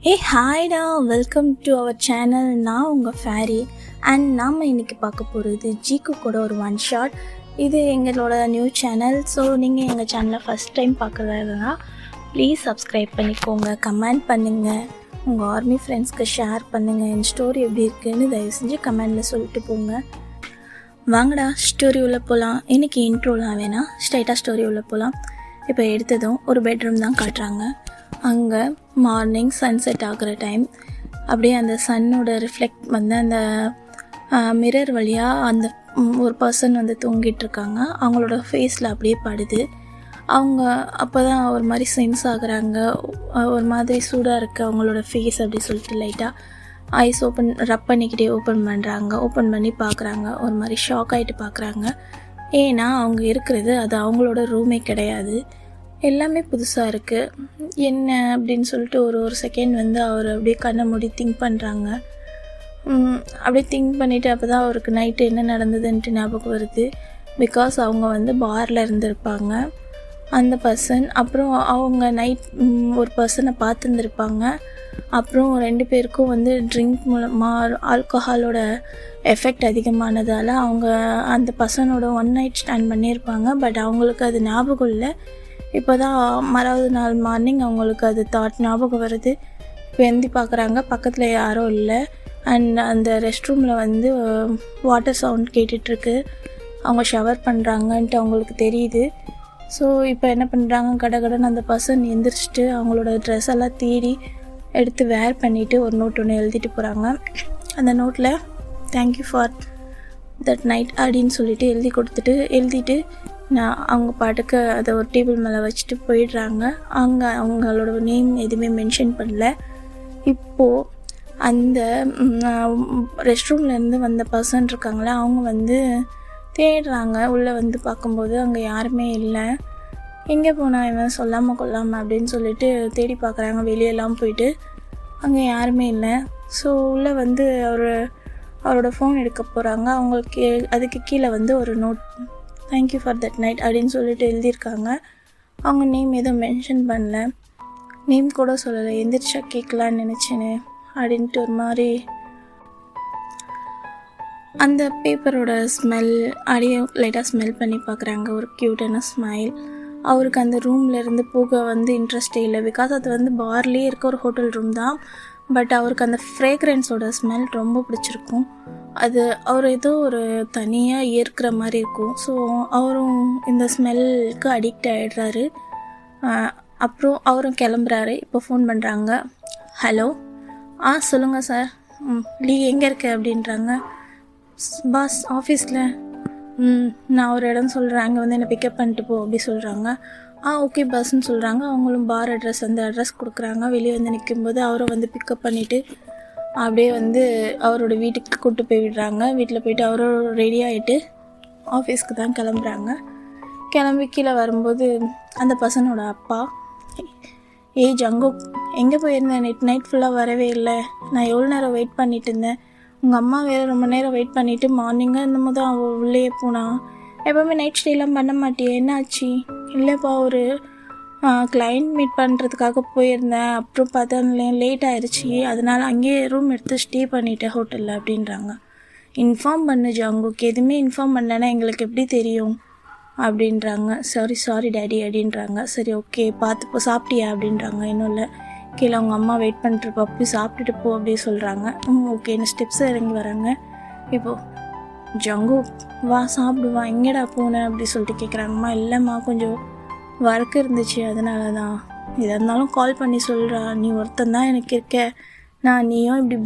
ஹாய்டா, welcome to our channel. நான் உங்கள் fairy and நாம் இன்றைக்கி பார்க்க போகிறது ஜிக்கு கூட ஒரு ஒன் ஷாட். இது எங்களோட நியூ சேனல். ஸோ நீங்கள் எங்கள் சேனலை ஃபஸ்ட் டைம் பார்க்குறதுனா ப்ளீஸ் சப்ஸ்கிரைப் பண்ணிக்கோங்க, கமெண்ட் பண்ணுங்கள், உங்கள் ஆர்மி ஃப்ரெண்ட்ஸ்க்கு ஷேர் பண்ணுங்கள். என் ஸ்டோரி எப்படி இருக்குதுன்னு தயவு செஞ்சு கமெண்டில் சொல்லிட்டு போங்க. வாங்கடா ஸ்டோரி உள்ளே போகலாம். இன்றைக்கி இன்ட்ரோலாம் வேணாம், ஸ்ட்ரைட்டாக ஸ்டோரி உள்ளே போகலாம். இப்போ எடுத்ததும் ஒரு பெட்ரூம் தான் காட்டுறாங்க. அங்கே மார்னிங் சன்செட் ஆகிற டைம், அப்படியே அந்த சன்னோட ரிஃப்ளெக்ட் வந்து அந்த மிரர் வழியாக அந்த ஒரு பர்சன் வந்து தூங்கிட்டுருக்காங்க. அவங்களோட ஃபேஸில் அப்படியே படுது. அவங்க அப்போ தான் ஒரு மாதிரி சென்ஸ் ஆகுறாங்க. ஒரு மாதிரி சூடாக இருக்குது அவங்களோட ஃபேஸ் அப்படி சொல்லிட்டு லைட்டாக ஐஸ் ரப் பண்ணிக்கிட்டே ஓப்பன் பண்ணுறாங்க. ஓப்பன் பண்ணி பார்க்குறாங்க. ஒரு மாதிரி ஷாக் ஆகிட்டு பார்க்குறாங்க. ஏன்னா அவங்க இருக்கிறது அது அவங்களோட ரூமே கிடையாது, எல்லாமே புதுசாக இருக்குது. என்ன அப்படின்னு சொல்லிட்டு ஒரு செகண்ட் வந்து அவர் அப்படியே கண்ணை மூடி திங்க் பண்ணுறாங்க. அப்படியே திங்க் பண்ணிவிட்டு அப்போ தான் அவருக்கு நைட்டு என்ன நடந்ததுன்ட்டு ஞாபகம் வருது. பிகாஸ் அவங்க வந்து பாரில் இருந்திருப்பாங்க அந்த பர்சன். அப்புறம் அவங்க நைட் ஒரு பர்சனை பார்த்துருந்துருப்பாங்க. அப்புறம் 2 பேருக்கும் வந்து ட்ரிங்க் மூலமாக ஆல்கஹாலோட எஃபெக்ட் அதிகமானதால் அவங்க அந்த பர்சனோட ஒன் நைட் ஸ்டாண்ட் பண்ணியிருப்பாங்க. பட் அவங்களுக்கு அது ஞாபகம் இல்லை. இப்போ தான் மறாவது நாள் மார்னிங் அவங்களுக்கு அது தாட் ஞாபகம் வருது. இப்போ எந்தி பார்க்குறாங்க, பக்கத்தில் யாரும் இல்லை. அண்ட் அந்த ரெஸ்ட் ரூமில் வந்து வாட்டர் சவுண்ட் கேட்டுட்ருக்கு. அவங்க ஷவர் பண்ணுறாங்கன்ட்டு அவங்களுக்கு தெரியுது. ஸோ இப்போ என்ன பண்ணுறாங்க, கடகடன்னு அந்த பர்சன் எந்திரிச்சிட்டு அவங்களோட ட்ரெஸ் எல்லாம் தேடி எடுத்து வேர் பண்ணிவிட்டு ஒரு நோட் ஒன்று எழுதிட்டு போகிறாங்க. அந்த நோட்டில் தேங்க்யூ ஃபார் தட் நைட் அப்படின்னு சொல்லிட்டு எழுதிட்டு நான் அவங்க பாட்டுக்கு அதை ஒரு டேபிள் மேலே வச்சுட்டு போயிடுறாங்க. அங்கே அவங்களோட நேம் எதுவுமே மென்ஷன் பண்ணல. இப்போது அந்த ரெஸ்ட் ரூம்லேருந்து வந்த பர்சன் இருக்காங்களே, அவங்க வந்து தேடுறாங்க. உள்ளே வந்து பார்க்கும்போது அங்கே யாருமே இல்லை. எங்கே போனால் இவன் சொல்லாமல் கொள்ளாமல் அப்படின்னு சொல்லிட்டு தேடி பார்க்குறாங்க. வெளியெல்லாம் போயிட்டு அங்கே யாருமே இல்லை. ஸோ உள்ளே வந்து அவரோட ஃபோன் எடுக்க போகிறாங்க. அவங்களுக்கு அதுக்கு கீழே வந்து ஒரு note thank you for that night அப்படின்னு சொல்லிட்டு எழுதியிருக்காங்க. அவங்க நேம் எதுவும் மென்ஷன் பண்ணல, நேம் கூட சொல்லலை. எந்திரிச்சா கேட்கலான்னு நினச்சேன்னு அப்படின்ட்டு ஒரு மாதிரி அந்த பேப்பரோட ஸ்மெல் அப்படியே லைட்டாக ஸ்மெல் பண்ணி பார்க்குறாங்க. ஒரு க்யூட்டான ஸ்மைல். அவருக்கு அந்த ரூம்லேருந்து போக வந்து இன்ட்ரெஸ்டே இல்லை. பிகாஸ் அது வந்து பார்லேயே இருக்க ஒரு ஹோட்டல் ரூம் தான். பட் அவருக்கு அந்த ஃப்ரேக்ரன்ஸோட ஸ்மெல் ரொம்ப பிடிச்சிருக்கும். அது அவர் ஏதோ ஒரு தனியாக ஏற்கிற மாதிரி இருக்கும். ஸோ அவரும் இந்த ஸ்மெல்லுக்கு அடிக்ட் ஆகிடுறாரு. அப்புறம் அவரும் கிளம்புறாரு. இப்போ ஃபோன் பண்ணுறாங்க. ஹலோ, சொல்லுங்கள் சார். எங்கே இருக்க அப்படின்றாங்க. பாஸ் ஆஃபீஸில். நான் ஒரு இடம் சொல்கிறேன், அங்கே வந்து என்னை பிக்கப் பண்ணிட்டு போ அப்படி சொல்கிறாங்க. ஓகே பாஸ்ன்னு சொல்கிறாங்க. அவங்களும் பார் அந்த அட்ரஸ் கொடுக்குறாங்க. வெளியே வந்து நிற்கும்போது அவரை வந்து பிக்கப் பண்ணிவிட்டு அப்படியே வந்து அவரோட வீட்டுக்கு கூப்பிட்டு போய் விடுறாங்க. வீட்டில் போயிட்டு அவரும் ரெடி ஆகிட்டு ஆஃபீஸ்க்கு தான் கிளம்புறாங்க. கிளம்பி கீழே வரும்போது அந்த பர்சனோட அப்பா, ஜங்கு எங்கே போயிருந்தேன், நைட் ஃபுல்லாக வரவே இல்லை, நான் எவ்வளோ நேரம் வெயிட் பண்ணிட்டு இருந்தேன், உங்கள் அம்மா வேறு ரொம்ப நேரம் வெயிட் பண்ணிவிட்டு மார்னிங்காக இன்னமும் தான் அவள் உள்ளே போனா, எப்போவுமே நைட் ஸ்டேலாம் பண்ண மாட்டியே, என்ன ஆச்சு? இல்லைப்பா, ஒரு கிளைண்ட் மீட் பண்ணுறதுக்காக போயிருந்தேன், அப்புறம் பார்த்தா லேட் ஆயிடுச்சு, அதனால் அங்கேயே ரூம் எடுத்து ஸ்டே பண்ணிட்டேன் ஹோட்டலில் அப்படின்றாங்க. இன்ஃபார்ம் பண்ணு ஜங்குக்கு, எதுவுமே இன்ஃபார்ம் பண்ணலைன்னா எங்களுக்கு எப்படி தெரியும் அப்படின்றாங்க. சாரி டேடி அப்படின்றாங்க. சரி ஓகே பார்த்துப்போ, சாப்பிட்டியா அப்படின்றாங்க. இன்னும் இல்லை, கீழே அவங்க அம்மா வெயிட் பண்ணிட்டுருப்பா, அப்படி சாப்பிட்டுட்டு போ அப்படி சொல்கிறாங்க. ஓகே, என்ன ஸ்டெப்ஸ் இறங்கி வராங்க. இப்போது ஜங்கு வா சாப்பிடுவா, எங்கேடா போனேன் அப்படி சொல்லிட்டு கேட்குறாங்கம்மா. இல்லைம்மா, கொஞ்சம் ஒர்க் இருந்துச்சு, அதனால தான். எதாக இருந்தாலும் கால் பண்ணி சொல்கிறா, நீ ஒருத்தன் தான் எனக்கு இருக்க, நீயும் இப்படி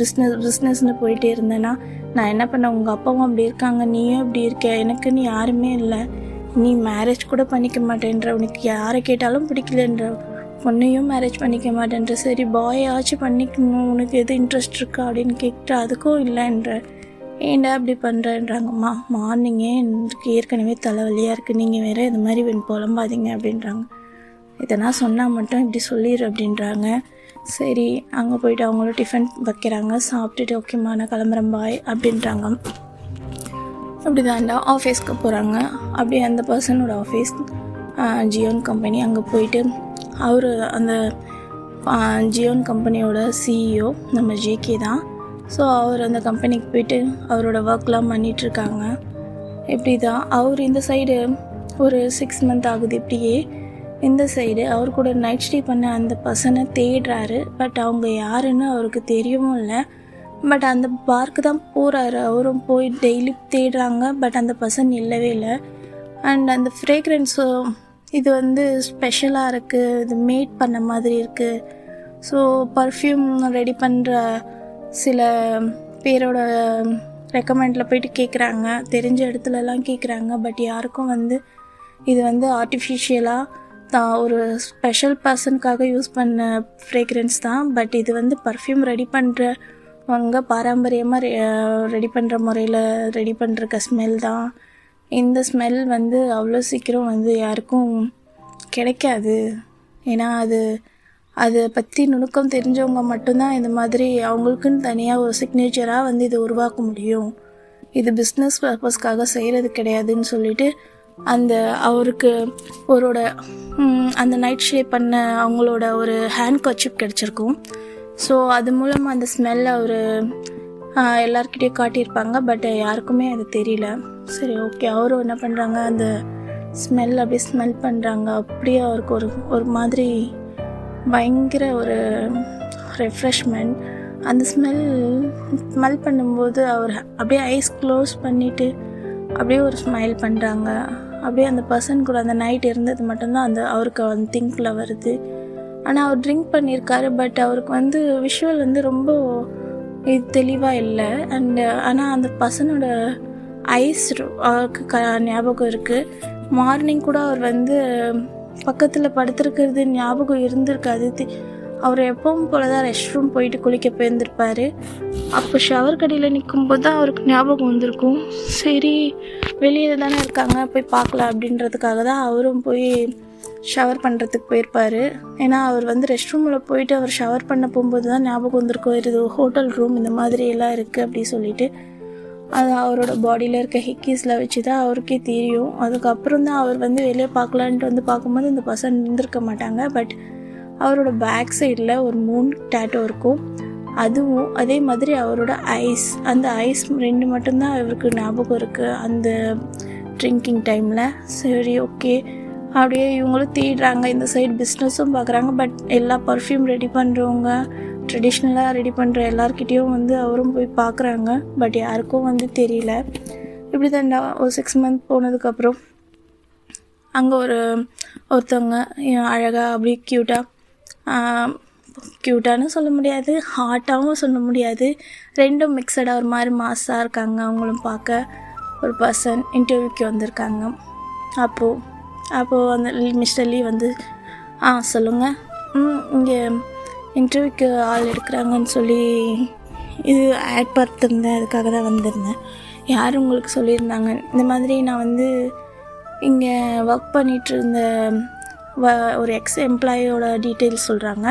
பிஸ்னஸ்னு போயிட்டே இருந்தேன்னா நான் என்ன பண்ண? உங்கள் அப்பாவும் அப்படி இருக்காங்க, நீயும் இப்படி இருக்க, எனக்குன்னு யாருமே இல்லை, நீ மேரேஜ் கூட பண்ணிக்க மாட்டேன்ற, உனக்கு யாரை கேட்டாலும் பிடிக்கலன்ற, பொண்ணையும் மேரேஜ் பண்ணிக்க மாட்டேன்ற, சரி பாயாச்சும் பண்ணிக்கணும், உனக்கு எது இன்ட்ரெஸ்ட் இருக்கா அப்படின்னு கேட்குற, அதுக்கும் இல்லைன்ற, ஏன்டா அப்படி பண்ணுறேன்றாங்கம்மா. மார்னிங்கே எனக்கு ஏற்கனவே தலைவலியாக இருக்குது, நீங்கள் வேறு இது மாதிரி புலம்பாதீங்க அப்படின்றாங்க. இதெல்லாம் சொன்னால் மட்டும் இப்படி சொல்லிடு அப்படின்றாங்க. சரி அங்கே போய்ட்டு அவங்களும் டிஃபன் வைக்கிறாங்க. சாப்பிட்டுட்டு ஓகேம்மா நான் கிளம்புறேன் பாய் அப்படின்றாங்க. அப்படி தாண்டா ஆஃபீஸ்க்கு போகிறாங்க. அப்படியே அந்த பர்சனோட ஆஃபீஸ் ஜியோன் கம்பெனி. அங்கே போயிட்டு அவர் அந்த ஜியோன் கம்பெனியோட சிஇஓ நம்ம ஜேகே தான். ஸோ அவர் அந்த கம்பெனிக்கு போய்ட்டு அவரோட ஒர்க்லாம் பண்ணிகிட்ருக்காங்க. இப்படி தான் அவர் இந்த சைடு ஒரு 6 மந்த் ஆகுது. இப்படியே இந்த சைடு அவர் கூட நைட் ஸ்டே பண்ண அந்த பர்சனை தேடுறாரு. பட் அவங்க யாருன்னு அவருக்கு தெரியவும் இல்லை. பட் அந்த பார்க்கு தான் போகிறாரு. அவரும் போய் டெய்லி தேடுறாங்க. பட் அந்த பர்சன் இல்லவே இல்லை. அண்ட் அந்த ஃப்ரேக்ரன்ஸு இது வந்து ஸ்பெஷலாக இருக்குது, இது மேட் பண்ண மாதிரி இருக்குது. ஸோ பர்ஃப்யூம் ரெடி பண்ணுற சில பேரோட ரெக்கமெண்டில் போயிட்டு கேட்குறாங்க, தெரிஞ்ச இடத்துலலாம் கேட்குறாங்க. பட் யாருக்கும் வந்து இது வந்து ஆர்டிஃபிஷியலாக ஒரு ஸ்பெஷல் பர்சனுக்காக யூஸ் பண்ண ஃப்ரேக்ரன்ஸ் தான். பட் இது வந்து பர்ஃப்யூம் ரெடி பண்ணுறவங்க பாரம்பரியமாக ரெடி பண்ணுற முறையில் ரெடி பண்ணுற ஸ்மெல் தான். இந்த ஸ்மெல் வந்து அவ்வளோ சீக்கிரம் வந்து யாருக்கும் கிடைக்காது. ஏன்னா அதை பற்றி நுணுக்கம் தெரிஞ்சவங்க மட்டும்தான் இந்த மாதிரி அவங்களுக்குன்னு தனியாக ஒரு சிக்னேச்சராக வந்து இதை உருவாக்க முடியும். இது பிஸ்னஸ் பர்பஸ்க்காக செய்கிறது கிடையாதுன்னு சொல்லிட்டு அவருக்கு அவரோட அந்த நைட் ஸ்டே பண்ண அவங்களோட ஒரு ஹேண்ட் கர்ச்சீப் கிடச்சிருக்கும். ஸோ அது மூலமாக அந்த ஸ்மெல் அவர் எல்லார்கிட்டையும் காட்டியிருப்பாங்க. பட் யாருக்குமே அது தெரியல. சரி, ஓகே, அவரும் என்ன பண்ணுறாங்க, அந்த ஸ்மெல் அப்படியே ஸ்மெல் பண்ணுறாங்க. அப்படியே அவருக்கு ஒரு மாதிரி பயங்கர ஒரு ரெஃப்ரெஷ்மெண்ட். அந்த ஸ்மெல் பண்ணும்போது அவர் அப்படியே ஐஸ் க்ளோஸ் பண்ணிவிட்டு அப்படியே ஒரு ஸ்மைல் பண்ணுறாங்க. அப்படியே அந்த பர்சன் கூட அந்த நைட் இருந்தது மட்டும்தான் அவருக்கு அந்த திங்கில் வருது. ஆனால் அவர் ட்ரிங்க் பண்ணியிருக்காரு. பட் அவருக்கு வந்து விஷுவல் வந்து ரொம்ப இது தெளிவாக இல்லை. ஆனால் அந்த பர்சனோட ஐஸ் அவருக்கு ஞாபகம் இருக்குது. மார்னிங் கூட அவர் வந்து பக்கத்தில் படுத்துருக்கிறது ஞாபகம் இருந்திருக்காது. அவர் எப்பவும் போல தான் ரெஸ்ட் ரூம் போயிட்டு குளிக்க போயிருந்திருப்பார். அப்போ ஷவர் கடையில் நிற்கும்போது தான் அவருக்கு ஞாபகம் வந்திருக்கும். சரி, வெளியே தானே இருக்காங்க, போய் பார்க்கலாம் அப்படின்றதுக்காக தான் அவரும் போய் ஷவர் பண்ணுறதுக்கு போயிருப்பார். ஏன்னா அவர் வந்து ரெஸ்ட் ரூமில் போயிட்டு அவர் ஷவர் பண்ண போகும்போது தான் ஞாபகம் வந்திருக்கும், இது ஹோட்டல் ரூம் இந்த மாதிரி எல்லாம் இருக்குது அப்படி சொல்லிட்டு. அது அவரோட பாடியில் இருக்க ஹிக்கீஸில் வச்சு தான் அவருக்கே தெரியும். அதுக்கப்புறம் தான் அவர் வந்து வெளியே பார்க்கலான்ட்டு வந்து பார்க்கும்போது இந்த பர்சன் இருந்திருக்க மாட்டாங்க. பட் அவரோட பேக் சைடில் ஒரு 3 டேட்டோ இருக்கும். அதுவும் அதே மாதிரி அவரோட அந்த ஐஸ் 2 மட்டும்தான் அவருக்கு ஞாபகம் இருக்குது அந்த ட்ரிங்கிங் டைமில். சரி, ஓகே, அப்படியே இவங்களும் தேடுறாங்க. இந்த சைடு பிஸ்னஸும் பார்க்குறாங்க. பட் எல்லா பர்ஃப்யூம் ரெடி பண்ணுறவங்க, ட்ரெடிஷ்னலாக ரெடி பண்ணுற எல்லார்கிட்டேயும் வந்து அவரும் போய் பார்க்குறாங்க. பட் யாருக்கும் வந்து தெரியல. இப்படி தான் ஒரு 6 மந்த் போனதுக்கப்புறம் அங்கே ஒருத்தவங்க அழகாக அப்படி க்யூட்டானு சொல்ல முடியாது, ஹாட்டாகவும் சொல்ல முடியாது, ரெண்டும் மிக்சடாக ஒரு மாதிரி மாஸாக இருக்காங்க. அவங்களும் பார்க்க ஒரு பர்சன் இன்டர்வியூக்கு வந்திருக்காங்க. அப்போது அந்த மிஸ்டர் லீ வந்து சொல்லுங்கள், இங்கே இன்டர்வியூக்கு ஆள் எடுக்கிறாங்கன்னு சொல்லி இது ஆட் பார்த்துருந்தேன், அதுக்காக தான் வந்திருந்தேன். யார் உங்களுக்கு சொல்லியிருந்தாங்க? இந்த மாதிரி நான் வந்து இங்கே ஒர்க் பண்ணிகிட்டு இருந்த ஒரு எம்ப்ளாயோட டீட்டெயில்ஸ் சொல்கிறாங்க.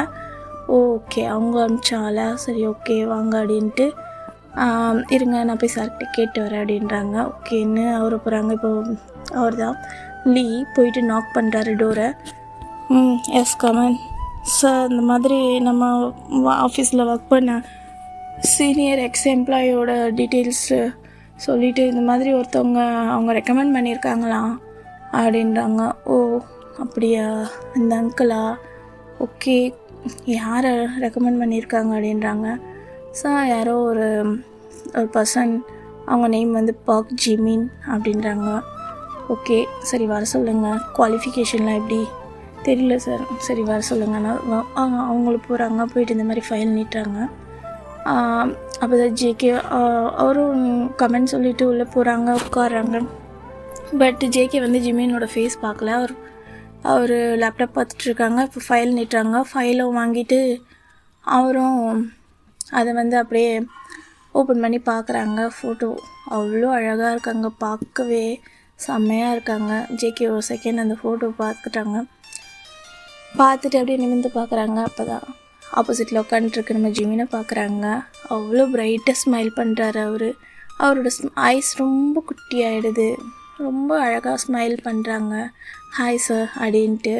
ஓகே, அவங்க அனுப்பிச்சாலா? சரி, ஓகே, வாங்க அப்படின்ட்டு இருங்க, நான் போய் சார்கிட்ட கேட்டு வரேன் அப்படின்றாங்க. ஓகேன்னு அவரை போகிறாங்க. இப்போது அவர் தான் லீ போயிட்டு நாக் பண்ணுறாரு டோரை. Yes, come on sir. இந்த மாதிரி நம்ம ஆஃபீஸில் ஒர்க் பண்ண சீனியர் எம்ப்ளாயோட டீட்டெயில்ஸு சொல்லிவிட்டு இந்த மாதிரி ஒருத்தவங்க அவங்க ரெக்கமெண்ட் பண்ணியிருக்காங்களாம் அப்படின்றாங்க. ஓ, அப்படியா, இந்த அங்கிளா? ஓகே, யாரை ரெக்கமெண்ட் பண்ணியிருக்காங்க அப்படின்றாங்க. சார், யாரோ ஒரு பர்சன், அவங்க நேம் வந்து பாக் ஜிமின் அப்படின்றாங்க. ஓகே, சரி, வர சொல்லுங்கள். குவாலிஃபிகேஷன்லாம் எப்படி? தெரியல சார். சரி, வர சொல்லுங்கள். அவங்களுக்கு போகிறாங்க. போயிட்டு இந்த மாதிரி ஃபைல் நீட்டுறாங்க. அப்போ தான் ஜேகே அவரும் கமெண்ட் சொல்லிவிட்டு உள்ளே போகிறாங்க, உட்காடுறாங்க. பட் ஜேகே வந்து ஜிமினோட ஃபேஸ் பார்க்கல. அவர் லேப்டாப் பார்த்துட்ருக்காங்க. இப்போ ஃபைல் நீட்டுறாங்க. ஃபைலை வாங்கிட்டு அவரும் அதை வந்து அப்படியே ஓப்பன் பண்ணி பார்க்குறாங்க. ஃபோட்டோ அவ்வளோ அழகாக இருக்காங்க, பார்க்கவே செம்மையாக இருக்காங்க. ஜேகே ஒரு செகண்ட் அந்த ஃபோட்டோ பார்த்துட்டு அப்படியே நிமிர்ந்து பார்க்குறாங்க. அப்போ தான் ஆப்போசிட்டில் உட்காந்துட்டுருக்கு நம்ம ஜிமினை பார்க்குறாங்க. அவ்வளோ பிரைட்டாக ஸ்மைல் பண்ணுறாரு அவரோட ஐஸ் ரொம்ப குட்டியாகிடுது. ரொம்ப அழகாக ஸ்மைல் பண்ணுறாங்க. ஹாய் சார் அப்படின்ட்டு.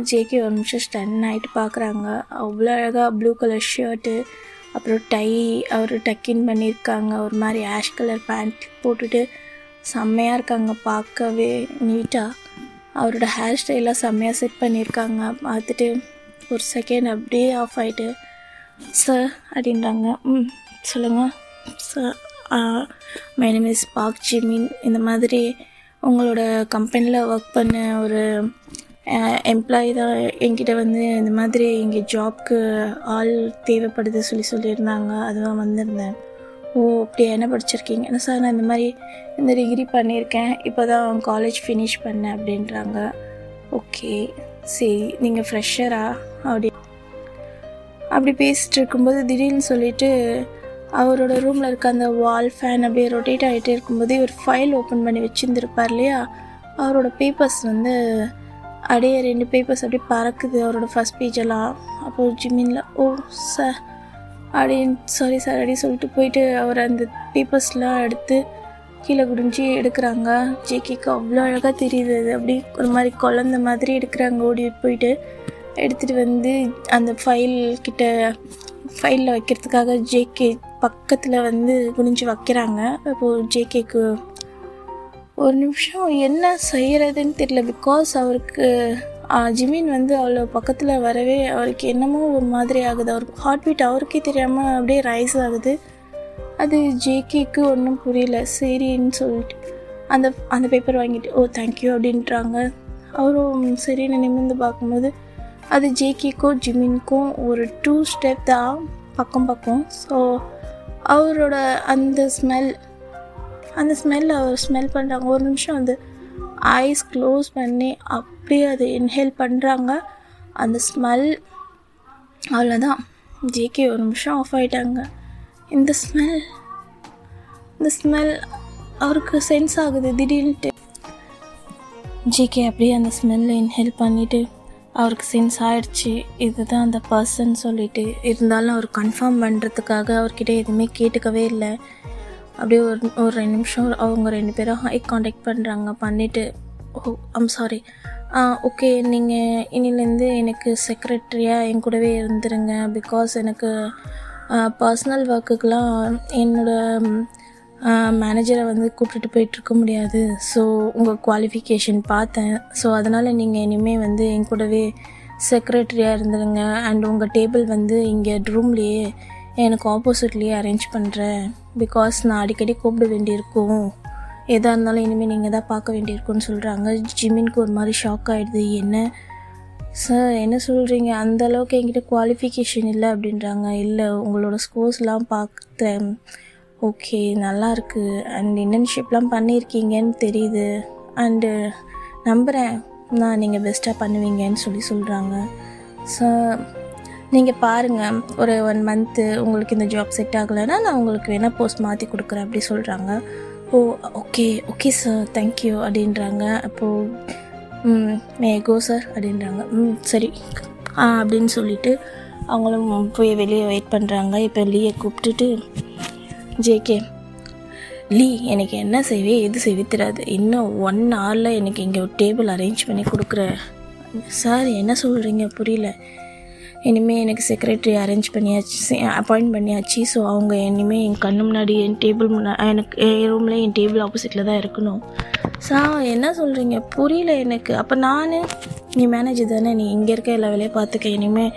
ஜேகே ஒரு நிமிஷம் ஸ்டன் ஆகிட்டு பார்க்குறாங்க. அவ்வளோ அழகாக ப்ளூ கலர் ஷர்ட்டு, அப்புறம் டை அவர் டக்கின் பண்ணியிருக்காங்க. ஒரு மாதிரி ஆஷ் கலர் பேண்ட் போட்டுட்டு செம்மையாக இருக்காங்க பார்க்கவே நீட்டாக. அவரோட ஹேர் ஸ்டைலாக செம்மையாக செட் பண்ணியிருக்காங்க. பார்த்துட்டு ஒரு செகண்ட் அப்படியே ஆஃப் ஆகிட்டு, சார் அப்படின்றாங்க. சொல்லுங்கள் sir, my name is park Jimin. இந்த மாதிரி உங்களோட கம்பெனியில் ஒர்க் பண்ண ஒரு எம்ப்ளாயி தான் என்கிட்ட வந்து இந்த மாதிரி இங்கே ஜாப்க்கு ஆள் தேவைப்படுது சொல்லியிருந்தாங்க. அதுதான் வந்திருந்தேன். ஓ அப்படியே என்ன படிச்சிருக்கீங்க? என்ன சார், நான் இந்த மாதிரி இந்த டிகிரி பண்ணியிருக்கேன், இப்போ தான் காலேஜ் ஃபினிஷ் பண்ணேன் அப்படின்றாங்க. ஓகே சரி, நீங்கள் ஃப்ரெஷரா அப்படி பேசிகிட்டு இருக்கும்போது திடீர்னு சொல்லிவிட்டு அவரோட ரூமில் இருக்க அந்த வால் ஃபேன் அப்படியே ரொட்டேட் ஆகிட்டே இருக்கும்போது ஒரு ஃபைல் ஓப்பன் பண்ணி வச்சுருந்துருப்பார் இல்லையா, அவரோட பேப்பர்ஸ் வந்து அப்படியே 2 பேப்பர்ஸ் அப்படியே பறக்குது, அவரோட ஃபஸ்ட் பேஜெல்லாம். அப்போது ஜிமினில் ஓ சார் அப்படின்னு சாரி சார் அப்படின்னு சொல்லிட்டு போயிட்டு அவர் அந்த பேப்பர்ஸ்லாம் எடுத்து கீழே குடிஞ்சு எடுக்கிறாங்க. ஜேகேக்கு அவ்வளோ அழகாக தெரியுது. அது அப்படி ஒரு மாதிரி குழந்த மாதிரி எடுக்கிறாங்க. ஓடி போயிட்டு எடுத்துகிட்டு வந்து அந்த ஃபைலில் வைக்கிறதுக்காக ஜேகே பக்கத்தில் வந்து குனிஞ்சு வைக்கிறாங்க. அப்போது ஜேகேக்கு ஒரு நிமிஷம் என்ன செய்கிறதுன்னு தெரியல. பிகாஸ் அவருக்கு ஜிமின் வந்து அவ்வளோ பக்கத்தில் வரவே அவருக்கு என்னமோ ஒரு மாதிரி ஆகுது. அவர் ஹார்ட் பீட் அவருக்கே தெரியாமல் அப்படியே ரைஸ் ஆகுது. அது ஜேகேக்கு ஒன்றும் புரியல. சரின்னு சொல்லிட்டு அந்த பேப்பர் வாங்கிட்டு ஓ தேங்க்யூ அப்படின்றாங்க. அவரும் சரின்னு நிமிர்ந்து பார்க்கும்போது அது ஜேகேக்கும் ஜிமின்க்கும் ஒரு 2 ஸ்டெப் தான் பக்கம். ஸோ அவரோட அந்த ஸ்மெல் அவர் ஸ்மெல் பண்ணுறாங்க. ஒரு நிமிஷம் வந்து ஐஸ் க்ளோஸ் பண்ணி அப்படியே அதை இன்ஹேல் பண்ணுறாங்க. அந்த ஸ்மெல் அவ்வளோதான். ஜேகே ஒரு நிமிஷம் ஆஃப் ஆகிட்டாங்க. இந்த ஸ்மெல் அவருக்கு சென்ஸ் ஆகுது திடீர்னுட்டு. ஜேகே அப்படியே அந்த ஸ்மெல்லை இன்ஹேல் பண்ணிவிட்டு அவருக்கு சென்ஸ் ஆகிடுச்சு இதுதான் அந்த பர்சன் சொல்லிட்டு. இருந்தாலும் அவர் கன்ஃபார்ம் பண்ணுறதுக்காக அவர்கிட்ட எதுவுமே கேட்டுக்கவே இல்லை. அப்படியே ஒரு 2 நிமிஷம் அவங்க 2 பேரும் ஹை காண்டாக்ட் பண்ணுறாங்க. பண்ணிவிட்டு ஓ சாரி ஓகே, நீங்கள் இன்னிலேருந்து எனக்கு செக்ரட்டரியாக என் கூடவே இருந்துருங்க. பிகாஸ் எனக்கு பர்சனல் ஒர்க்குக்கெலாம் என்னோடய மேனேஜரை வந்து கூப்பிட்டுட்டு போயிட்டுருக்க முடியாது. ஸோ உங்கள் குவாலிஃபிகேஷன் பார்த்தேன். ஸோ அதனால் நீங்கள் இனிமேல் வந்து என் கூடவே செக்ரட்டரியாக இருந்துருங்க. அண்ட் உங்கள் டேபிள் வந்து இங்கே ரூம்லேயே எனக்கு ஆப்போசிட்லேயே அரேஞ்ச் பண்ணுறேன். பிகாஸ் நான் அடிக்கடி கூப்பிட வேண்டியிருக்கும், எதாக இருந்தாலும் இனிமேல் நீங்கள் தான் பார்க்க வேண்டியிருக்குன்னு சொல்கிறாங்க. ஜிமினுக்கு ஒரு மாதிரி ஷாக் ஆகிடுது. என்ன சார் என்ன சொல்கிறீங்க, அந்தளவுக்கு என்கிட்ட குவாலிஃபிகேஷன் இல்லை அப்படின்றாங்க. இல்லை உங்களோட ஸ்கோர்ஸ்லாம் பார்த்தேன், ஓகே நல்லாயிருக்கு, அண்ட் இன்டர்ன்ஷிப்லாம் பண்ணியிருக்கீங்கன்னு தெரியுது, அண்டு நம்புகிறேன் நான் நீங்கள் பெஸ்ட்டாக பண்ணுவீங்கன்னு சொல்கிறாங்க. ஸோ நீங்கள் பாருங்கள், ஒரு 1 மந்த்து உங்களுக்கு இந்த ஜாப் செட் ஆகலைன்னா நான் உங்களுக்கு வேணால் போஸ்ட் மாற்றி கொடுக்குறேன் அப்படி சொல்கிறாங்க. ஓ ஓகே சார் தேங்க்யூ அப்படின்றாங்க. அப்போது மே கோ சார் அப்படின்றாங்க. சரி அப்படின்னு சொல்லிவிட்டு அவங்களும் போய் வெளியே வெயிட் பண்ணுறாங்க. இப்போ லீயை கூப்பிட்டுட்டு ஜேகே, லீ எனக்கு என்ன செய்வே எது செய்வே தெரியாது, இன்னும் 1 ஹவரில் எனக்கு இங்கே ஒரு டேபிள் அரேஞ்ச் பண்ணி கொடுக்குறேன். சார் என்ன சொல்கிறீங்க புரியல. இனிமேல் எனக்கு செக்ரட்டரி அரேஞ்ச் பண்ணியாச்சு, அப்பாயிண்ட் பண்ணியாச்சு. ஸோ அவங்க இனிமேல் என் கண்ணு முன்னாடி என் டேபிள் எனக்கு என் ரூமில் என் டேபிள் ஆப்போசிட்டில் தான் இருக்கணும். சார் என்ன சொல்கிறீங்க புரியல எனக்கு. அப்போ நீ மேனேஜர் தானே, நீ இங்கே இருக்க எல்லா வேலையும் பார்த்துக்க, இனிமேல்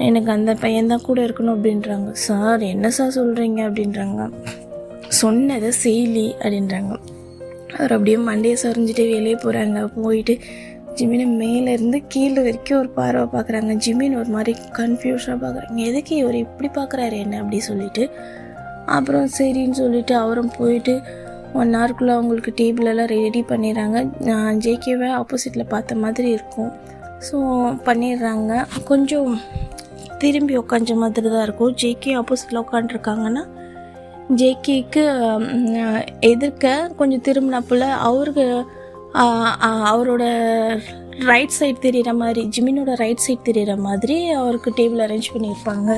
எனக்கு அந்த பையன்தான் கூட இருக்கணும் அப்படின்றாங்க. சார் என்ன சார் சொல்கிறீங்க அப்படின்றாங்க. சொன்னதை செய்யலி அப்படின்றாங்க. அவர் அப்படியே மண்டையை சரிஞ்சிட்டு வெளியே போகிறாங்க. போயிட்டு ஜிமினை மேலேருந்து கீழே வரைக்கும் ஒரு பார்வை பார்க்குறாங்க. ஜிமின் ஒரு மாதிரி கன்ஃபியூஷனாக பார்க்குறாங்க, எதுக்கு இவர் இப்படி பார்க்குறாரு என்ன அப்படி சொல்லிட்டு. அப்புறம் சரின்னு சொல்லிவிட்டு அவரும் போயிட்டு 1 ஹவருக்குள்ளே அவங்களுக்கு டேபிளெல்லாம் ரெடி பண்ணிடுறாங்க. ஜேகேவை ஆப்போசிட்டில் பார்த்த மாதிரி இருக்கும். ஸோ பண்ணிடுறாங்க. கொஞ்சம் திரும்பி உட்காஞ்ச மாதிரி தான் இருக்கும். ஜேகே ஆப்போசிட்டில் உட்காண்ட்ருக்காங்கன்னா ஜேகேக்கு எதிர்க்க கொஞ்சம் திரும்பினப்புல அவரோட ரைட் சைட் தெரிகிற மாதிரி, ஜிமினோட ரைட் சைட் தெரிகிற மாதிரி அவருக்கு டேபிள் அரேஞ்ச் பண்ணியிருப்பாங்க.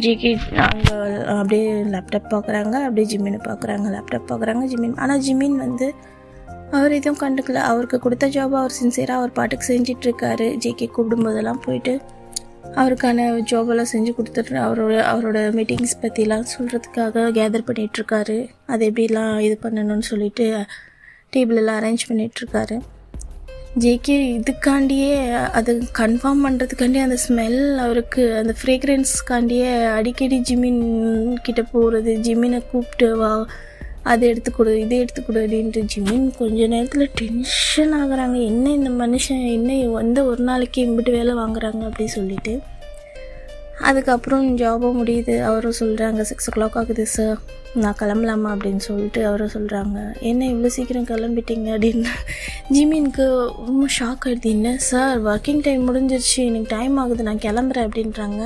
ஜேகே அங்கே அப்படியே லேப்டாப் பார்க்குறாங்க, அப்படியே ஜிமினை பார்க்குறாங்க, லேப்டாப் பார்க்குறாங்க ஜிமின். ஆனால் ஜிமின் வந்து அவர் எதுவும் கண்டுக்கல. அவருக்கு கொடுத்த ஜாபை அவர் சின்சியராக அவர் பாட்டுக்கு செஞ்சிட்ருக்காரு. ஜேகே கூப்பிடும்போதெல்லாம் போயிட்டு அவருக்கான ஜாபெல்லாம் செஞ்சு கொடுத்துட்டு அவரோட மீட்டிங்ஸ் பற்றிலாம் சொல்கிறதுக்காக கேதர் பண்ணிகிட்ருக்காரு. அது எப்படிலாம் இது பண்ணணும்னு சொல்லிட்டு டேபிளெல்லாம் அரேஞ்ச் பண்ணிகிட்ருக்காரு. ஜேகே இதுக்காண்டியே அது கன்ஃபார்ம் பண்ணுறதுக்காண்டி அந்த ஸ்மெல் அவருக்கு அந்த ஃப்ரேக்ரன்ஸ்க்காண்டியே அடிக்கடி ஜிமின் கிட்டே போகிறது, ஜிமினை கூப்பிட்டு வா அதை எடுத்துக்கொடு இதை எடுத்துக்கொடு அப்படின்ட்டு ஜிமின் கொஞ்ச நேரத்தில் டென்ஷன் ஆகுறாங்க. என்ன இந்த மனுஷன் என்ன ஒரு நாளைக்கு இம்பிட்டு வேலை வாங்குறாங்க அப்படின்னு சொல்லிட்டு. அதுக்கப்புறம் ஜாபும் முடியுது. அவரும் சொல்கிறாங்க 6 o'clock ஆகுது சார், நான் கிளம்பலாமா அப்படின்னு சொல்லிட்டு அவரும் சொல்கிறாங்க. என்ன இவ்வளோ சீக்கிரம் கிளம்பிட்டீங்க அப்படின்னு ஜிமினுக்கு ரொம்ப ஷாக் ஆகிடுது. என்ன சார் ஒர்க்கிங் டைம் முடிஞ்சிருச்சு, எனக்கு டைம் ஆகுது, நான் கிளம்புறேன் அப்படின்றாங்க.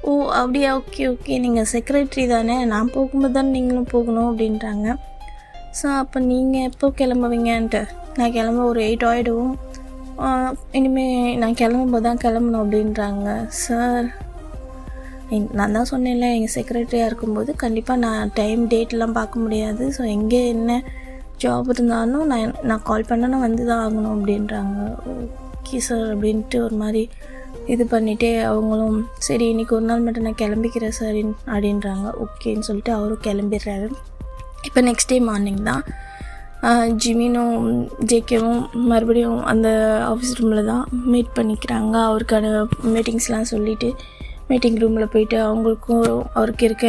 ஓ அப்படியா, ஓகே ஓகே, நீங்கள் செக்ரட்டரி தானே, நான் போகும்போது தானே நீங்களும் போகணும் அப்படின்றாங்க. ஸோ அப்போ நீங்கள் எப்போ கிளம்புவீங்கன்ட்டு, நான் கிளம்ப ஒரு 8 ஆகிடும், இனிமேல் நான் கிளம்பும்போது தான் கிளம்பணும் அப்படின்றாங்க. சார் நான் தான் சொன்னேன்ல, எங்கள் செக்ரட்டரியாக இருக்கும்போது கண்டிப்பாக நான் டைம் டேட்லாம் பார்க்க முடியாது. ஸோ எங்கே என்ன ஜாப் இருந்தாலும் நான் கால் பண்ணேன்னா வந்து தான் ஆகணும் அப்படின்றாங்க. ஓகே சார் அப்படின்ட்டு ஒரு மாதிரி இது பண்ணிவிட்டு அவங்களும் சரி இன்றைக்கி ஒரு நாள் மட்டும் நான் கிளம்பிக்கிறேன் சார் அப்படின்றாங்க. ஓகேன்னு சொல்லிட்டு அவரும் கிளம்பிடுறாரு. இப்போ நெக்ஸ்ட் டே மார்னிங் தான் ஜிமினும் ஜேகேவும் மறுபடியும் அந்த ஆஃபீஸ் ரூமில் தான் மீட் பண்ணிக்கிறாங்க. அவருக்கான மீட்டிங்ஸ்லாம் சொல்லிவிட்டு மீட்டிங் ரூமில் போயிட்டு அவங்களுக்கும் அவருக்கு இருக்க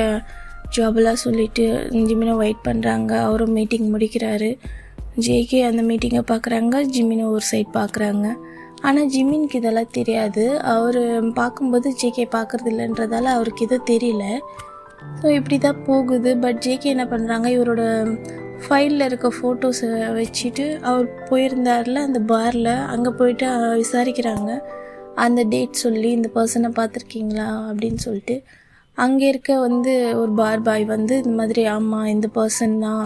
ஜாபெல்லாம் சொல்லிவிட்டு ஜிமினை வெயிட் பண்ணுறாங்க. அவரும் மீட்டிங் முடிக்கிறாரு. ஜேகே அந்த மீட்டிங்கை பார்க்குறாங்க, ஜிமினை ஒரு சைட் பார்க்குறாங்க. ஆனால் ஜிமினுக்கு இதெல்லாம் தெரியாது. அவர் பார்க்கும்போது ஜேகே பார்க்குறது இல்லைன்றதால அவருக்கு எதுவும் தெரியல. ஸோ இப்படி தான் போகுது. பட் ஜேகே என்ன பண்ணுறாங்க, இவரோட ஃபைலில் இருக்க ஃபோட்டோஸை வச்சுட்டு அவர் போயிருந்தார்ல அந்த பாரில், அங்கே போயிட்டு விசாரிக்கிறாங்க. அந்த டேட் சொல்லி இந்த பர்சனை பார்த்துருக்கீங்களா அப்படின்னு சொல்லிட்டு அங்கே இருக்க ஒரு பார் பாய் இந்த மாதிரி ஆமாம் இந்த பர்சன் தான்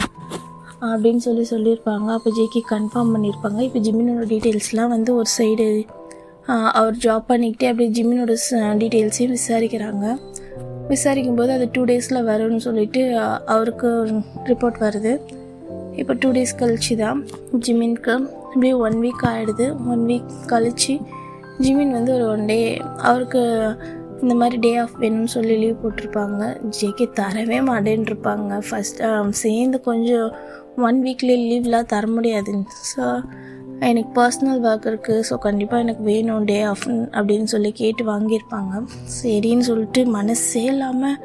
அப்படின்னு சொல்லியிருப்பாங்க. அப்போ ஜேகே கன்ஃபார்ம் பண்ணியிருப்பாங்க. இப்போ ஜிமினோட டீட்டெயில்ஸ்லாம் ஒரு சைடு அவர் ஜாப் பண்ணிக்கிட்டே அப்படியே ஜிமினோட டீட்டெயில்ஸையும் விசாரிக்கிறாங்க. விசாரிக்கும்போது அது 2 daysல வரும்னு சொல்லிட்டு அவருக்கு ரிப்போர்ட் வருது. இப்போ 2 days கழிச்சு தான் ஜிமினுக்கு அப்படியே 1 week ஆகிடுது. 1 week கழித்து ஜிமின் ஒரு 1 day அவருக்கு இந்த மாதிரி டே ஆஃப் வேணும்னு சொல்லி லீவ் போட்டிருப்பாங்க. ஜேகே தரவே மாட்டேன்ருப்பாங்க. சேர்ந்து கொஞ்சம் 1 weekலேயே லீவ்லாம் தர முடியாது. ஸோ எனக்கு பர்சனல் ஒர்க் இருக்குது, ஸோ கண்டிப்பாக எனக்கு வேணும் டே ஆஃப் அப்படின்னு சொல்லி கேட்டு வாங்கியிருப்பாங்க. சரின்னு சொல்லிட்டு மனசே இல்லாமல்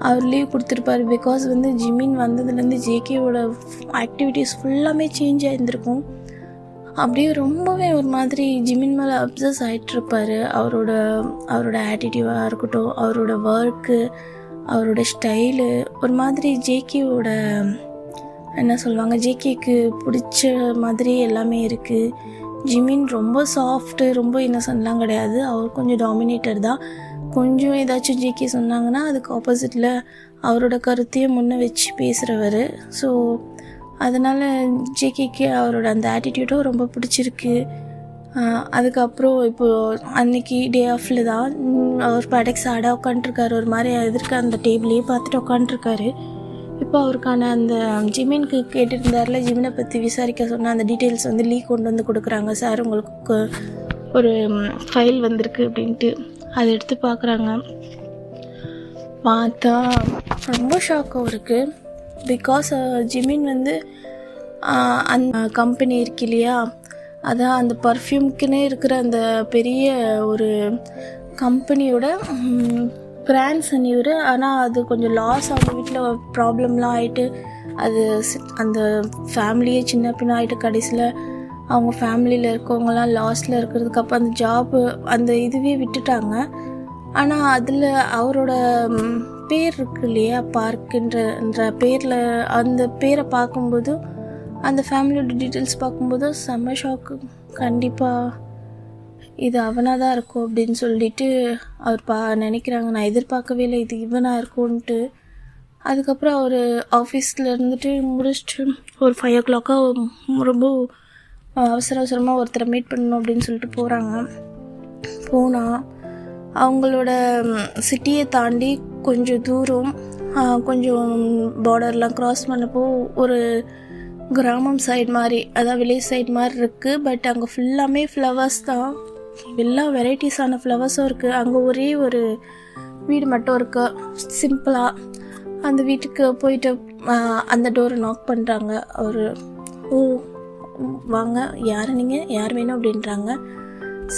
அவர் லீவ் கொடுத்துருப்பார். பிகாஸ் ஜிமின் வந்ததுலேருந்து ஜேகேவோட ஆக்டிவிட்டீஸ் ஃபுல்லாமே சேஞ்ச் ஆகிருந்திருக்கும். அப்படியே ரொம்பவே ஒரு மாதிரி ஜிமின் மேலே அப்சஸ் ஆகிட்டுருப்பார். அவரோட ஆட்டிடியூடாக இருக்கட்டும், அவரோட ஒர்க்கு, அவரோட ஸ்டைலு ஒரு மாதிரி ஜேகேவோட என்ன சொல்லுவாங்க, ஜேகேக்கு பிடிச்ச மாதிரி எல்லாமே இருக்குது. ஜிமின் ரொம்ப சாஃப்ட்டு, ரொம்ப இன்னசென்ட்லாம் கிடையாது. அவர் கொஞ்சம் டாமினேட்டர் தான். கொஞ்சம் ஏதாச்சும் ஜேகே சொன்னாங்கன்னா அதுக்கு ஆப்போசிட்டில் அவரோட கருத்தையும் முன்னே வச்சு பேசுகிறவர். ஸோ அதனால் ஜேகேக்கு அவரோட அந்த ஆட்டிடியூடும் ரொம்ப பிடிச்சிருக்கு. அதுக்கப்புறம் இப்போது அன்றைக்கி டே ஆஃபில் தான் அவர் படக்ஸ் ஆடாக உட்காண்ட்ருக்காரு. ஒரு மாதிரி எதிர்க்க அந்த டேபிளையே பார்த்துட்டு உட்காண்ட்ருக்காரு. இப்போ அவருக்கான அந்த ஜிமினுக்கு கேட்டுருந்தாரில் ஜிமினை பற்றி விசாரிக்க சொன்ன அந்த டீட்டெயில்ஸ் லீக் கொண்டு கொடுக்குறாங்க. சார் உங்களுக்கு ஒரு ஃபைல் வந்திருக்கு அப்படின்ட்டு அதை எடுத்து பார்க்குறாங்க. பார்த்தா ரொம்ப ஷாக்காக இருக்குது. பிகாஸ் ஜிமின் அந்த கம்பெனி இருக்கு இல்லையா, அதான் அந்த பர்ஃப்யூம்க்குன்னே இருக்கிற அந்த பெரிய ஒரு கம்பெனியோட கிராண்ட் சன் இவர். ஆனால் அது கொஞ்சம் லாஸ், அவங்க வீட்டில் ப்ராப்ளம்லாம் ஆகிட்டு அது அந்த ஃபேமிலியே சின்ன பின்ன ஆகிட்டு கடைசியில் அவங்க ஃபேமிலியில் இருக்கவங்கலாம் லாஸில் இருக்கிறதுக்கு அப்போ அந்த ஜாப்பு அந்த இதுவே விட்டுட்டாங்க. ஆனால் அதில் அவரோட பேர் இருக்கு இல்லையா, பார்க்குன்ற பேரில் அந்த பேரை பார்க்கும்போது அந்த ஃபேமிலியோட டீட்டெயில்ஸ் பார்க்கும்போது செம்ம ஷாக்கு. கண்டிப்பாக இது அவனாக தான் இருக்கும் அப்படின்னு சொல்லிட்டு அவர் நினைக்கிறாங்க. நான் எதிர்பார்க்கவே இல்லை இது இவனாக இருக்கும்ன்ட்டு. அதுக்கப்புறம் அவர் ஆஃபீஸில் இருந்துட்டு முடிச்சுட்டு ஒரு 5 o'clock ரொம்ப அவசரமாக ஒருத்தரை மீட் பண்ணணும் அப்படின்னு சொல்லிட்டு போனால் அவங்களோட சிட்டியை தாண்டி கொஞ்சம் தூரம் கொஞ்சம் பார்டர்லாம் க்ராஸ் பண்ணப்போ ஒரு கிராமம் சைடு மாதிரி, அதாவது வில்லேஜ் சைடு மாதிரி இருக்குது. பட் அங்கே ஃபுல்லாமே ஃப்ளவர்ஸ் தான், எல்லா வெரைட்டிஸான ஃப்ளவர்ஸும் இருக்குது. அங்கே ஒரே ஒரு வீடு மட்டும் இருக்குது சிம்பிளாக. அந்த வீட்டுக்கு போயிட்டு அந்த டோரை நாக் பண்ணுறாங்க. ஒரு ஓ வாங்க, யார் நீங்கள், யார் வேணும் அப்படின்றாங்க.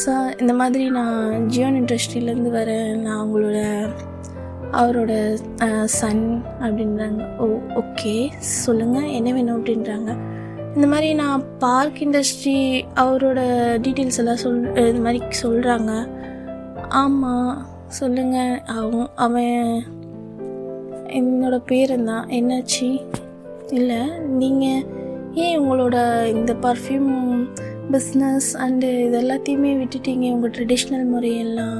ஸோ இந்த மாதிரி நான் ஜியோன் இண்டஸ்ட்ரியிலேருந்து வரேன், நான் அவரோட சன் அப்படின்றாங்க. ஓ ஓகே சொல்லுங்கள் என்ன வேணும் அப்படின்றாங்க. இந்த மாதிரி நான் பார்க் இண்டஸ்ட்ரி அவரோட டீட்டெயில்ஸ் எல்லாம் இது மாதிரி சொல்கிறாங்க. ஆமாம் சொல்லுங்கள். அவன் என்னோட பேருந்தான். என்னாச்சு? இல்லை நீங்கள் ஏன் உங்களோட இந்த பர்ஃப்யூம் பிஸ்னஸ் அண்டு இது எல்லாத்தையுமே விட்டுட்டீங்க, உங்கள் ட்ரெடிஷ்னல் முறையெல்லாம்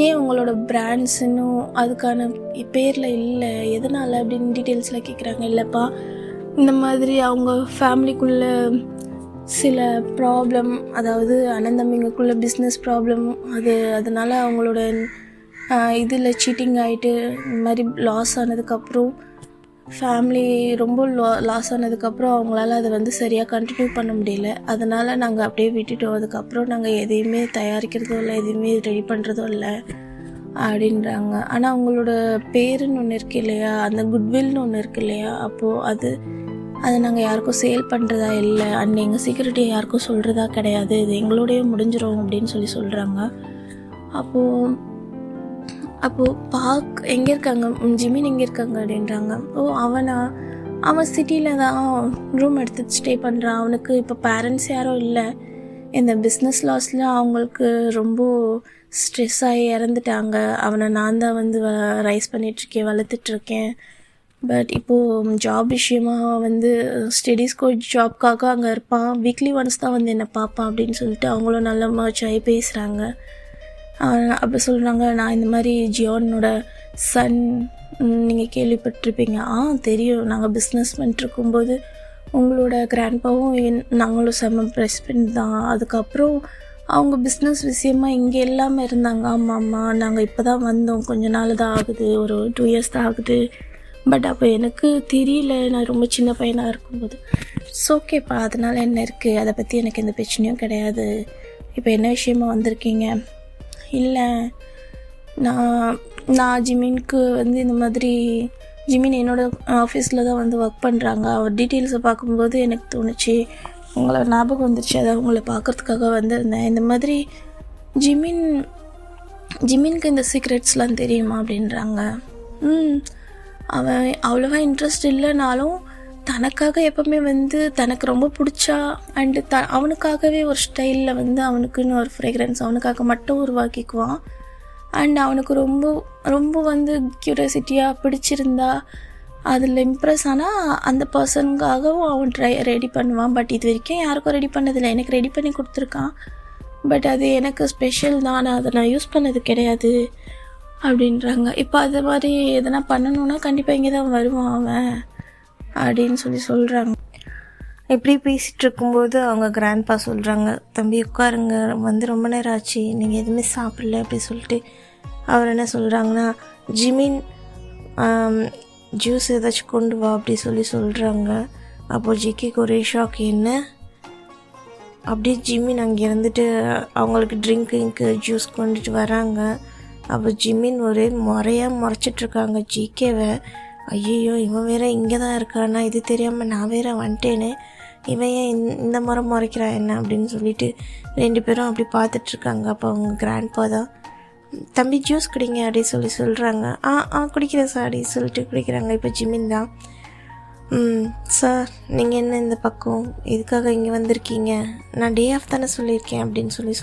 ஏன் உங்களோட பிராண்ட்ஸ் இன்னும் அதுக்கான பேரில் இல்லை, எதனால் அப்படின்னு டீட்டெயில்ஸில் கேட்குறாங்க. இல்லைப்பா, இந்த மாதிரி அவங்க ஃபேமிலிக்குள்ளே சில ப்ராப்ளம், அதாவது அனந்தம்பிங்கக்குள்ளே பிஸ்னஸ் ப்ராப்ளம், அதனால் அவங்களோட இதில் சீட்டிங் ஆகிட்டு இந்த மாதிரி லாஸ் ஆனதுக்கப்புறம், ஃபேமிலி ரொம்ப லாஸ் ஆனதுக்கப்புறம் அவங்களால அதை சரியாக கண்டினியூ பண்ண முடியல. அதனால் நாங்கள் அப்படியே விட்டுட்டோம். அதுக்கப்புறம் நாங்கள் எதையுமே தயாரிக்கிறதோ இல்லை, எதையுமே ரெடி பண்ணுறதோ இல்லை அப்படின்றாங்க. ஆனால் அவங்களோட பேருன்னு ஒன்று இருக்கு இல்லையா, அந்த குட்வில்னு ஒன்று இருக்கு இல்லையா, அப்போது அதை நாங்கள் யாருக்கும் சேல் பண்ணுறதா இல்லை, அண்ட் எங்கள் சீக்ரெட்டை யாருக்கும் சொல்கிறதா கிடையாது, இது எங்களோடய முடிஞ்சிடும் அப்படின்னு சொல்கிறாங்க. அப்போது பார்க் எங்கே இருக்காங்க, ஜிமின் எங்கே இருக்காங்க அப்படின்றாங்க. ஓ அவன் சிட்டியில் தான் ரூம் எடுத்து ஸ்டே பண்ணுறான். அவனுக்கு இப்போ பேரண்ட்ஸ் யாரும் இல்லை. இந்த பிஸ்னஸ் லாஸில் அவங்களுக்கு ரொம்ப ஸ்ட்ரெஸ் ஆகி இறந்துட்டாங்க. அவனை நான் தான் ரைஸ் பண்ணிகிட்ருக்கேன், வளர்த்துட்ருக்கேன். பட் இப்போது ஜாப் விஷயமாக ஸ்டடீஸ் கோச் ஜாப்காக அங்கே இருப்பான். வீக்லி ஒன்ஸ் தான் என்னை பார்ப்பான் அப்படின்னு சொல்லிட்டு அவங்களும் நல்ல மச்சாகி பேசுகிறாங்க. அப்போ சொல்கிறாங்க, நான் இந்த மாதிரி ஜியோனோட சன், நீங்கள் கேள்விப்பட்டிருப்பீங்க. தெரியும், நாங்கள் பிஸ்னஸ் பண்ணிட்டுருக்கும்போது உங்களோட கிராண்ட்பாவும் நாங்களும் செம்ம ப்ரெஸ்பெண்ட் தான். அதுக்கப்புறம் அவங்க பிஸ்னஸ் விஷயமாக இங்கே எல்லாமே இருந்தாங்க. ஆமாம்மா, நாங்கள் இப்போ தான் வந்தோம், கொஞ்ச நாள் தான் ஆகுது, ஒரு 2 இயர்ஸ் தான் ஆகுது. பட் அப்போ எனக்கு தெரியல, நான் ரொம்ப சின்ன பையனாக இருக்கும்போது. ஓகேப்பா, அதனால் என்ன இருக்குது, அதை பற்றி எனக்கு எந்த பிரச்சனையும் கிடையாது. இப்போ என்ன விஷயமா வந்திருக்கீங்க? இல்லை, நான் ஜிமினுக்கு இந்த மாதிரி, ஜிமின் என்னோடய ஆஃபீஸில் தான் ஒர்க் பண்ணுறாங்க. அவர் டீட்டெயில்ஸை பார்க்கும்போது எனக்கு தோணுச்சு, உங்களை ஞாபகம் வந்துருச்சு, அதாவது உங்களை பார்க்குறதுக்காக வந்திருந்தேன். இந்த மாதிரி ஜிமினுக்கு இந்த சீக்ரெட்ஸ்லாம் தெரியுமா அப்படின்றாங்க. அவன் அவ்வளோவா இன்ட்ரெஸ்ட் இல்லைனாலும் தனக்காக எப்போவுமே தனக்கு ரொம்ப பிடிச்சா அண்டு அவனுக்காகவே ஒரு ஸ்டைலில் அவனுக்குன்னு ஒரு ஃப்ரேக்ரன்ஸ் அவனுக்காக மட்டும் உருவாக்கிக்குவான். அண்ட் அவனுக்கு ரொம்ப ரொம்ப க்யூரியாசிட்டியாக பிடிச்சிருந்தா அதில் இம்ப்ரெஸ் ஆனால் அந்த பர்சனுக்காகவும் அவன் ரெடி பண்ணுவான். பட் இது வரைக்கும் யாருக்கும் ரெடி பண்ணதில்லை, எனக்கு ரெடி பண்ணி கொடுத்துருக்கான். பட் அது எனக்கு ஸ்பெஷல் தான், நான் அதை யூஸ் பண்ணது கிடையாது அப்படின்றாங்க. இப்போ அது மாதிரி எதனா பண்ணணுன்னா கண்டிப்பாக இங்கே தான் வருவான் அவன் அப்படின்னு சொல்கிறாங்க. இப்படி பேசிகிட்டு இருக்கும்போது அவங்க கிராண்ட்பா சொல்கிறாங்க, தம்பி உட்காருங்க, ரொம்ப நேரம் ஆச்சு, நீங்கள் எதுவுமே சாப்பிடல அப்படி சொல்லிட்டு அவர் என்ன சொல்கிறாங்கன்னா, ஜிமின் ஜூஸ் ஏதாச்சும் கொண்டு வா அப்படி சொல்கிறாங்க. அப்போது ஜிக்கிக்கு ஒரே ஷாக், என்ன அப்படியே ஜிமின் அங்கே இருந்துட்டு அவங்களுக்கு ட்ரிங்க்கு ஜூஸ் கொண்டுட்டு வராங்க. அப்போ ஜிமின் ஒரே முறைச்சிட்ருக்காங்க ஜிகேவை. ஐயோ, இவன் வேற இங்கே தான் இருக்கானா, இது தெரியாமல் நான் வேற வந்துட்டேனே, இவன் ஏன் இந்த முறைக்கிறான் என்ன அப்படின்னு சொல்லிட்டு 2 பேரும் அப்படி பார்த்துட்ருக்காங்க. அப்போ அவங்க கிராண்ட்பா தான், தம்பி ஜூஸ் குடிங்க அப்படி சொல்கிறாங்க. குடிக்கிறேன் சார் அப்படி சொல்லிட்டு குடிக்கிறாங்க. இப்போ ஜிமின் தான், சார் நீங்கள் என்ன இந்த பக்கம் எதுக்காக இங்கே வந்திருக்கீங்க, நான் டே ஆஃப் தானே சொல்லியிருக்கேன் அப்படின்னு சொல்கிறேன்.